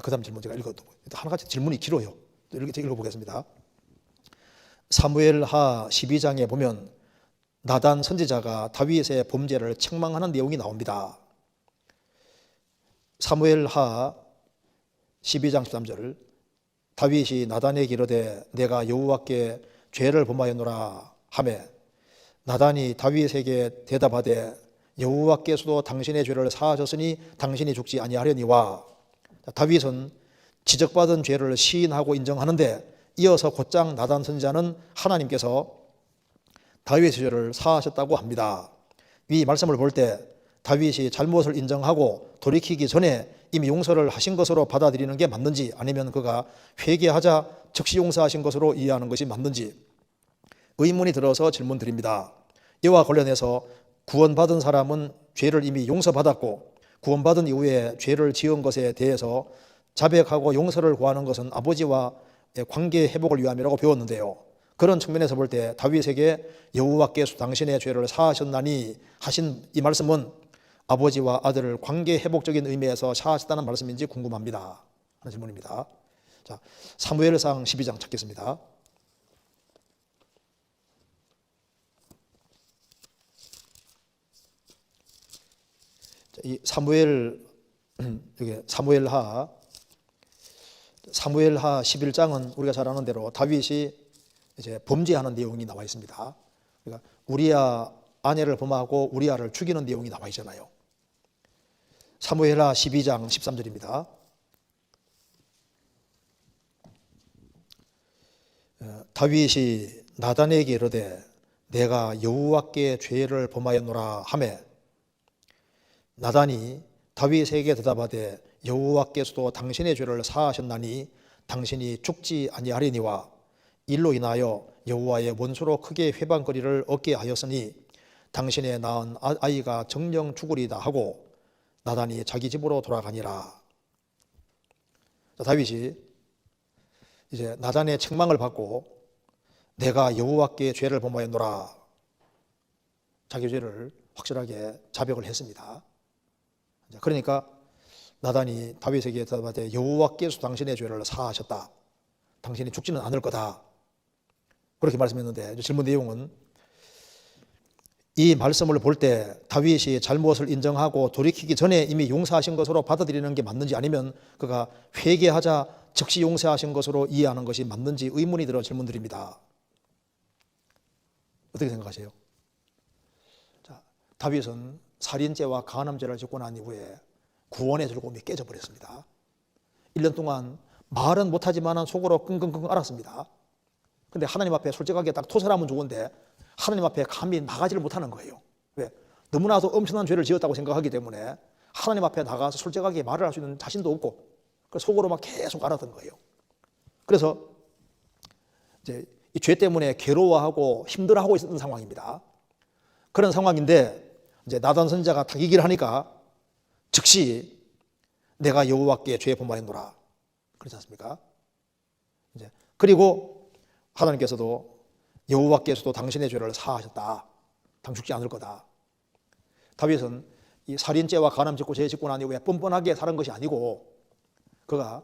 그 다음 질문 제가 읽어도 하나같이 질문이 길어요. 이렇게 읽어보겠습니다. 사무엘하 12장에 보면 나단 선지자가 다윗의 범죄를 책망하는 내용이 나옵니다. 사무엘하 12장 13절 다윗이 나단에게 이르되 내가 여호와께 죄를 범하였노라 하매 나단이 다윗에게 대답하되 여호와께서도 당신의 죄를 사하셨으니 당신이 죽지 아니하려니와. 다윗은 지적받은 죄를 시인하고 인정하는데 이어서 곧장 나단 선지자는 하나님께서 다윗의 죄를 사하셨다고 합니다. 이 말씀을 볼 때 다윗이 잘못을 인정하고 돌이키기 전에 이미 용서를 하신 것으로 받아들이는 게 맞는지, 아니면 그가 회개하자 즉시 용서하신 것으로 이해하는 것이 맞는지 의문이 들어서 질문드립니다. 이와 관련해서 구원받은 사람은 죄를 이미 용서받았고 구원받은 이후에 죄를 지은 것에 대해서 자백하고 용서를 구하는 것은 아버지와 관계 회복을 위함이라고 배웠는데요. 그런 측면에서 볼 때 다윗에게 여호와께서 당신의 죄를 사하셨나니 하신 이 말씀은 아버지와 아들을 관계 회복적인 의미에서 사하셨다는 말씀인지 궁금합니다 하는 질문입니다. 자, 사무엘상 12장 찾겠습니다. 이 사무엘하 11장은 우리가 잘 아는 대로 다윗이 이제 범죄하는 내용이 나와 있습니다. 그러니까 우리아 아내를 범하고 우리아를 죽이는 내용이 나와 있잖아요. 사무엘하 12장 13절입니다. 다윗이 나단에게 이르되 내가 여호와께 죄를 범하였노라 하매 나단이 다윗에게 대답하되 여호와께서도 당신의 죄를 사하셨나니 당신이 죽지 아니하리니와 일로 인하여 여호와의 원수로 크게 회방거리를 얻게 하였으니 당신의 낳은 아이가 정령 죽으리다 하고 나단이 자기 집으로 돌아가니라. 다윗이 이제 나단의 책망을 받고 내가 여호와께 죄를 범하였노라, 자기 죄를 확실하게 자백을 했습니다. 그러니까 나단이 다윗에게 대답하되 여호와께서 당신의 죄를 사하셨다, 당신이 죽지는 않을 거다, 그렇게 말씀했는데 질문 내용은 이 말씀을 볼 때 다윗이 잘못을 인정하고 돌이키기 전에 이미 용서하신 것으로 받아들이는 게 맞는지, 아니면 그가 회개하자 즉시 용서하신 것으로 이해하는 것이 맞는지 의문이 들어 질문드립니다. 어떻게 생각하세요? 자, 다윗은 살인죄와 간음죄를 짓고 난 이후에 구원의 즐거움이 깨져버렸습니다. 1년 동안 말은 못하지만 속으로 끙끙끙 앓았습니다. 근데 하나님 앞에 솔직하게 딱 토설하면 좋은데 하나님 앞에 감히 나가지를 못하는 거예요. 왜? 너무나도 엄청난 죄를 지었다고 생각하기 때문에 하나님 앞에 나가서 솔직하게 말을 할 수 있는 자신도 없고 속으로 막 계속 앓았던 거예요. 그래서 이제 이 죄 때문에 괴로워하고 힘들어하고 있었던 상황입니다. 그런 상황인데 이제 나단 선지자가 딱 얘기를 하니까 즉시 내가 여호와께 죄 범하였노라 그렇지 않습니까? 이제 그리고 하나님께서도 여호와께서도 당신의 죄를 사하셨다, 당 죽지 않을 거다. 다윗은 이 살인죄와 간음 짓고 죄 짓고 난 이후에 뻔뻔하게 살은 것이 아니고 그가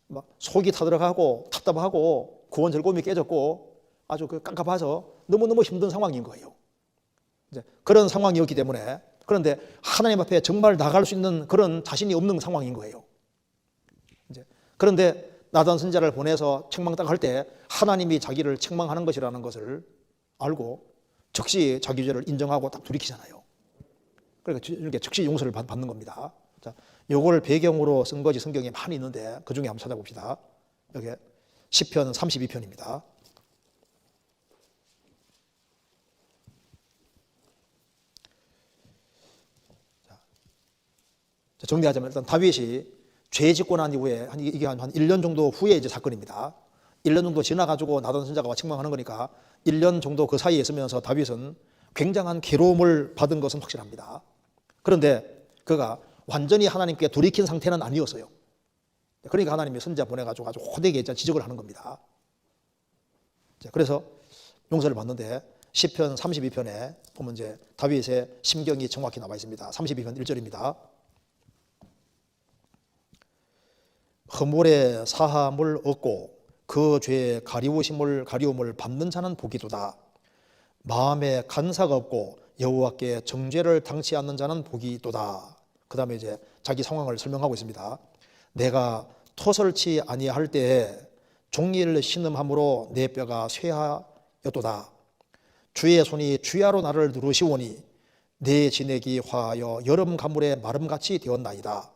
막 속이 타들어가고 답답하고 구원 즐거움이 깨졌고 아주 깜깜해서 너무너무 힘든 상황인 거예요. 이제 그런 상황이었기 때문에, 그런데 하나님 앞에 정말 나갈 수 있는 그런 자신이 없는 상황인 거예요. 이제 그런데 나단 선지자를 보내서 책망 딱 할 때 하나님이 자기를 책망하는 것이라는 것을 알고 즉시 자기 죄를 인정하고 딱 돌이키잖아요. 그러니까 이렇게 즉시 용서를 받는 겁니다. 자, 요걸 배경으로 쓴 것이 성경에 많이 있는데 그 중에 한번 찾아봅시다. 여기 시편 32편입니다. 정리하자면 일단 다윗이 죄 짓고 난 이후에 이게 한 1년 정도 후에 이제 사건입니다. 1년 정도 지나가지고 나단 선지자가 책망하는 거니까 1년 정도 그 사이에 있으면서 다윗은 굉장한 괴로움을 받은 것은 확실합니다. 그런데 그가 완전히 하나님께 돌이킨 상태는 아니었어요. 그러니까 하나님이 선지자 보내가지고 아주 호되게 지적을 하는 겁니다. 그래서 용서를 받는데 시편 32편에 보면 이제 다윗의 심경이 정확히 나와 있습니다. 32편 1절입니다. 허물의 사함을 얻고 그 죄의 가리움을 받는 자는 복이도다. 마음에 간사가 없고 여호와께 정죄를 당치 않는 자는 복이도다. 그 다음에 이제 자기 상황을 설명하고 있습니다. 내가 토설치 아니할 때에 종일 신음함으로 내 뼈가 쇠하였도다. 주의 손이 주야로 나를 누르시오니 내 진액이 화하여 여름 가물의 마름같이 되었나이다.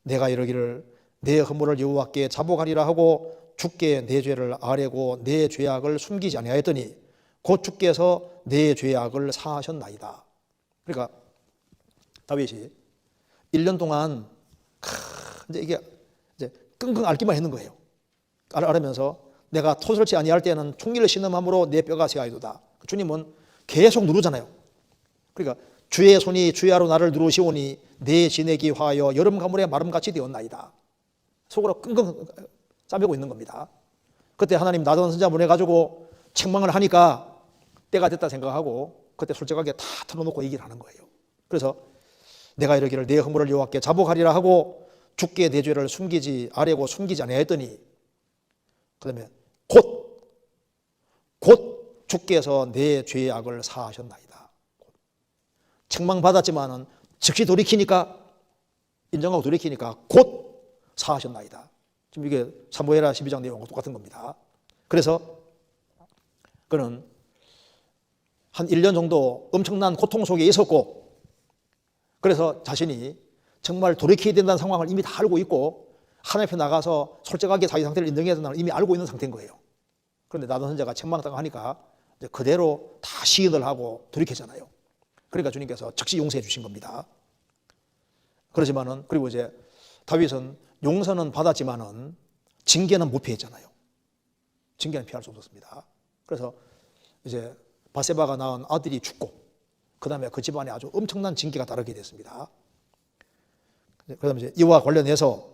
내가 이르기를 내 허물을 여호와께 자복하리라 하고 주께 내 죄를 아뢰고 내 죄악을 숨기지 아니하였더니 곧 주께서 내 죄악을 사하셨나이다. 그러니까 다윗이 1년 동안 이제 이게 이제 끙끙 앓기만 했는 거예요. 앓으면서 내가 토설치 아니할 때는 총리를 신음함으로 내 뼈가 쇠하이도다. 주님은 계속 누르잖아요. 그러니까 주의 손이 주야로 나를 누르시오니 내 진액이 화하여 여름 가물의 마름같이 되었나이다. 속으로 끙끙 싸매고 있는 겁니다. 그때 하나님 나단 선지자 보내가지고 책망을 하니까 때가 됐다 생각하고 그때 솔직하게 다 털어놓고 얘기를 하는 거예요. 그래서 내가 이르기를 내 허물을 여호와께 자복하리라 하고 주께 내 죄를 아뢰고 숨기지 아니하였더니 그 다음에 곧 주께서 내 죄의 악을 사하셨나이다. 책망받았지만은 즉시 돌이키니까 인정하고 돌이키니까 곧 사하셨나이다. 지금 이게 사무엘하 12장 내용과 똑같은 겁니다. 그래서 그는 한 1년 정도 엄청난 고통 속에 있었고 그래서 자신이 정말 돌이켜야 된다는 상황을 이미 다 알고 있고 하나님 앞에 나가서 솔직하게 자기 상태를 인정해야 된다는 걸 이미 알고 있는 상태인 거예요. 그런데 나단 선지자가 책망당하고 하니까 이제 그대로 다 시인을 하고 돌이켰잖아요. 그러니까 주님께서 즉시 용서해 주신 겁니다. 그렇지만은 그리고 이제 다윗은 용서는 받았지만은 징계는 못 피했잖아요. 징계는 피할 수 없었습니다. 그래서 이제 바세바가 낳은 아들이 죽고 그 다음에 그 집안에 아주 엄청난 징계가 따르게 됐습니다. 그 다음에 이제 이와 관련해서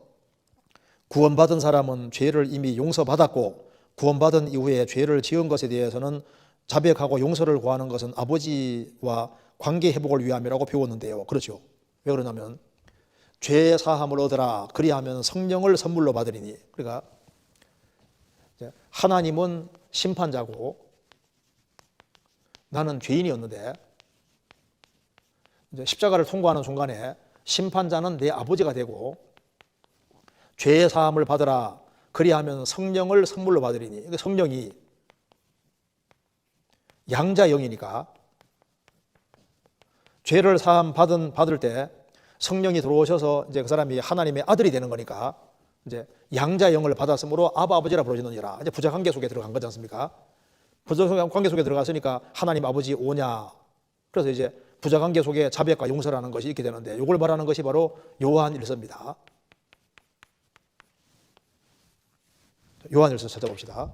구원받은 사람은 죄를 이미 용서받았고 구원받은 이후에 죄를 지은 것에 대해서는 자백하고 용서를 구하는 것은 아버지와 관계 회복을 위함이라고 배웠는데요. 그렇죠. 왜 그러냐면 죄 사함을 얻으라 그리하면 성령을 선물로 받으리니. 그러니까 하나님은 심판자고 나는 죄인이었는데 이제 십자가를 통과하는 순간에 심판자는 내 아버지가 되고 죄 사함을 받으라 그리하면 성령을 선물로 받으리니. 성령이 양자 영이니까 죄를 사함 받을 때 성령이 들어오셔서 이제 그 사람이 하나님의 아들이 되는 거니까 이제 양자 영을 받았으므로 아버지라 부르시느니라. 이제 부자 관계 속에 들어간 거지 않습니까? 부자 관계 속에 들어갔으니까 하나님 아버지 오냐. 그래서 이제 부자 관계 속에 자백과 용서라는 것이 있게 되는데 이걸 말하는 것이 바로 요한일서입니다. 요한일서 찾아봅시다.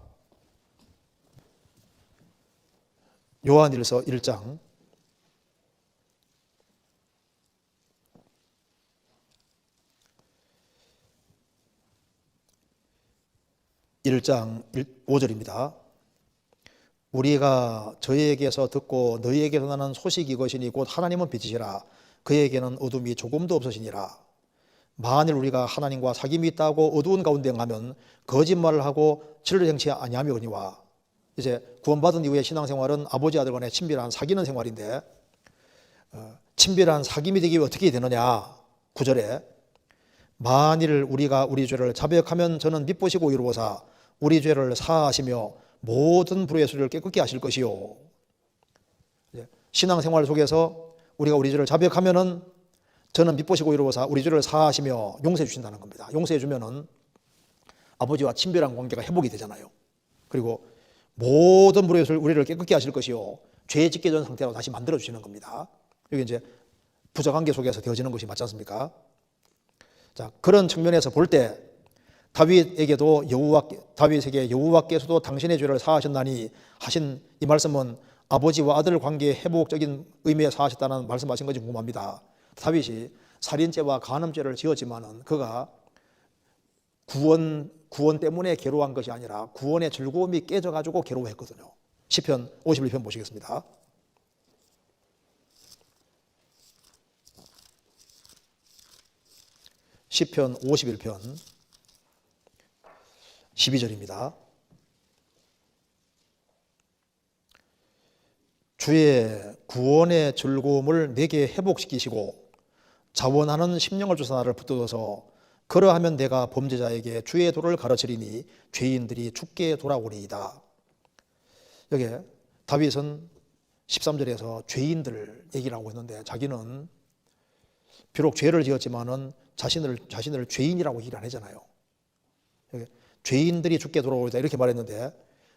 요한일서 1장 1장 5절입니다. 우리가 저에게서 듣고 너희에게서 나는 소식이 이것이니 곧 하나님은 빛이시라. 그에게는 어둠이 조금도 없으시니라. 만일 우리가 하나님과 사귐이 있다고 어두운 가운데 가면 거짓말을 하고 진리를 행치 아니하며니와. 이제 구원받은 이후의 신앙생활은 아버지 아들 간의 친밀한 사귀는 생활인데 친밀한 사귐이 되기 위해 어떻게 되느냐. 9절에 만일 우리가 우리 죄를 자백하면 저는 미쁘시고 이루어사 우리 죄를 사하시며 모든 불의의 소리를 깨끗게 하실 것이요. 신앙생활 속에서 우리가 우리 죄를 자백하면은 저는 미쁘시고 이루어사 우리 죄를 사하시며 용서해 주신다는 겁니다. 용서해 주면은 아버지와 친밀한 관계가 회복이 되잖아요. 그리고 모든 불의의 소리를 우리를 깨끗게 하실 것이요. 죄 짓게 된 상태로 다시 만들어 주시는 겁니다. 여기 이제 부자 관계 속에서 되어지는 것이 맞지 않습니까? 자, 그런 측면에서 볼 때 다윗에게 여호와께서도 당신의 죄를 사하셨나니 하신 이 말씀은 아버지와 아들 관계의 회복적인 의미에 사하셨다는 말씀하신 것이 궁금합니다. 다윗이 살인죄와 간음죄를 지었지만은 그가 구원 때문에 괴로워한 것이 아니라 구원의 즐거움이 깨져가지고 괴로워했거든요. 시편 51편 보시겠습니다. 시편 51편 12절입니다. 주의 구원의 즐거움을 내게 회복시키시고 자원하는 심령을 주사 나를 붙들어서 그러하면 내가 범죄자에게 주의 도를 가르치리니 죄인들이 죽게 돌아오리이다. 여기 다윗은 13절에서 죄인들 얘기를 하고 있는데 자기는 비록 죄를 지었지만은 자신을 죄인이라고 얘기를 안 하잖아요. 여기 죄인들이 죽게 돌아오리이다 이렇게 말했는데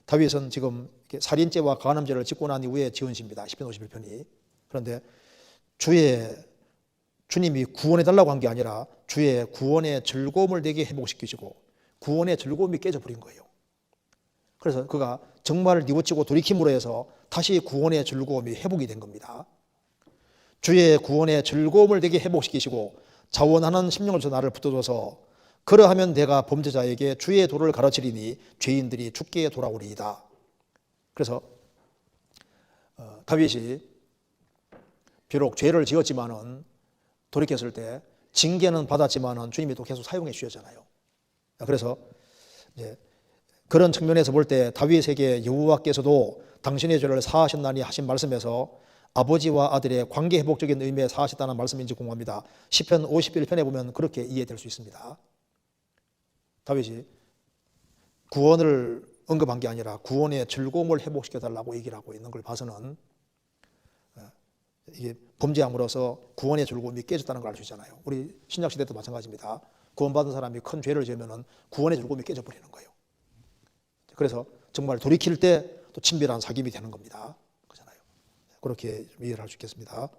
다윗은 지금 살인죄와 간음죄를 짓고 난 이후에 지은 시입니다. 시편 51편이. 그런데 주님이 구원해 달라고 한 게 아니라 주의 구원의 즐거움을 내게 회복시키시고 구원의 즐거움이 깨져버린 거예요. 그래서 그가 정말 뉘우치고 돌이킴으로 해서 다시 구원의 즐거움이 회복이 된 겁니다. 주의 구원의 즐거움을 내게 회복시키시고 자원하는 심령을 주사 나를 붙들어서 그러하면 내가 범죄자에게 주의 도를 가르치리니 죄인들이 죽게 돌아오리이다. 그래서 다윗이 비록 죄를 지었지만은 돌이켰을 때 징계는 받았지만은 주님이 또 계속 사용해 주셨잖아요. 그래서 이제 그런 측면에서 볼 때 다윗에게 여호와께서도 당신의 죄를 사하셨나니 하신 말씀에서 아버지와 아들의 관계 회복적인 의미에 사하셨다는 말씀인지 궁금합니다. 시편 51편에 보면 그렇게 이해될 수 있습니다. 다윗이 구원을 언급한 게 아니라 구원의 즐거움을 회복시켜달라고 얘기를 하고 있는 걸 봐서는 이게 범죄함으로써 구원의 즐거움이 깨졌다는 걸 알 수 있잖아요. 우리 신약시대도 마찬가지입니다. 구원받은 사람이 큰 죄를 지으면 구원의 즐거움이 깨져버리는 거예요. 그래서 정말 돌이킬 때 또 친밀한 사귐이 되는 겁니다. 그렇잖아요. 그렇게 이해를 할 수 있겠습니다.